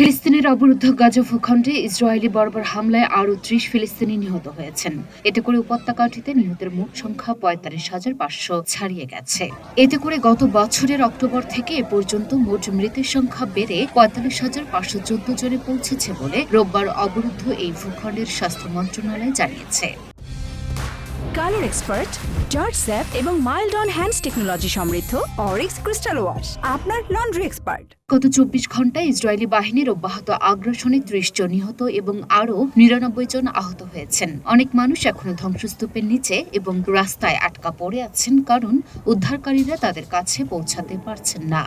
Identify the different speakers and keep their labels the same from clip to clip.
Speaker 1: ফিলিস্তিনের অবরুদ্ধ গাজা ভূখণ্ডে ইসরায়েলি বর্বর হামলায় আরও ৩০ ফিলিস্তিনি নিহত হয়েছেন। এতে করে উপত্যকাটিতে নিহতের মোট সংখ্যা ৪৫,৫০০ ছাড়িয়ে গেছে। এতে করে গত বছরের অক্টোবর থেকে এ পর্যন্ত মোট মৃতের সংখ্যা বেড়ে ৪৫,৫১৪ জনে পৌঁছেছে বলে রোববার অবরুদ্ধ এই ভূখণ্ডের স্বাস্থ্য মন্ত্রণালয় জানিয়েছে।
Speaker 2: কালার এক্সপার্ট, জর্জ স্যাপ এবং মাইল্ড অন হ্যান্ডস টেকনোলজি সমৃদ্ধ অরিক্স ক্রিস্টাল ওয়াশ আপনার লন্ড্রি এক্সপার্ট।
Speaker 1: গত ২৪ ঘণ্টায় ইসরায়েলি বাহিনীর অব্যাহত আগ্রাসনে ৩০ জন নিহত এবং আরও ৯৯ জন আহত হয়েছেন। অনেক মানুষ এখনো ধ্বংসস্তূপের নিচে এবং রাস্তায় আটকা পড়ে আছেন, কারণ উদ্ধারকারীরা তাদের কাছে পৌঁছাতে পারছেন না।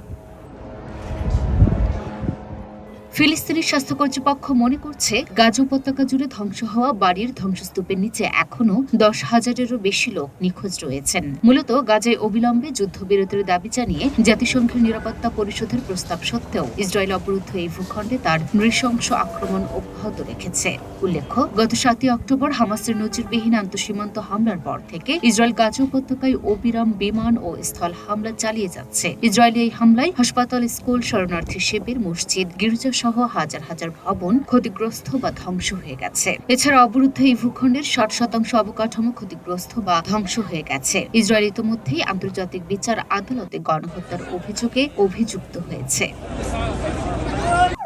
Speaker 1: ফিলিস্তিনি স্বাস্থ্য কর্তৃপক্ষ মনে করছে, গাজা উপত্যকা জুড়ে ধ্বংস হওয়া বাড়ির ধ্বংসস্তূপের নিচে এখনও ১০,০০০-এরও বেশি লোক নিখোঁজ রয়েছেন। মূলত গাজায় অবিলম্বে যুদ্ধবিরতির দাবি জানিয়ে জাতিসংঘের নিরাপত্তা পরিষদের প্রস্তাব সত্ত্বেও ইসরায়েল অবরুদ্ধ এই ভূখণ্ডে তার নৃশংস আক্রমণ অব্যাহত রেখেছে। উল্লেখ্য, গত ৭ই অক্টোবর হামাসের নজিরবিহীন আন্তঃসীমান্ত হামলার পর থেকে ইসরায়েল গাজা উপত্যকায় অবিরাম বিমান ও স্থল হামলা চালিয়ে যাচ্ছে। ইসরায়েলি এই হামলায় হাসপাতাল, স্কুল, শরণার্থী শিবির, মসজিদ, গির্জা সহ হাজার হাজার ভবন ক্ষতিগ্রস্ত বা ধ্বংস হয়ে গেছে। এছাড়া অবরুদ্ধ এই ভূখণ্ডের ৬০% অবকাঠামো ক্ষতিগ্রস্ত বা ধ্বংস হয়ে গেছে। ইসরায়েল ইতোমধ্যেই আন্তর্জাতিক বিচার আদালতে গণহত্যার অভিযোগে অভিযুক্ত হয়েছে।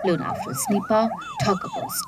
Speaker 1: লুনা আফরোজ, নিপা, ঢাকা পোস্ট।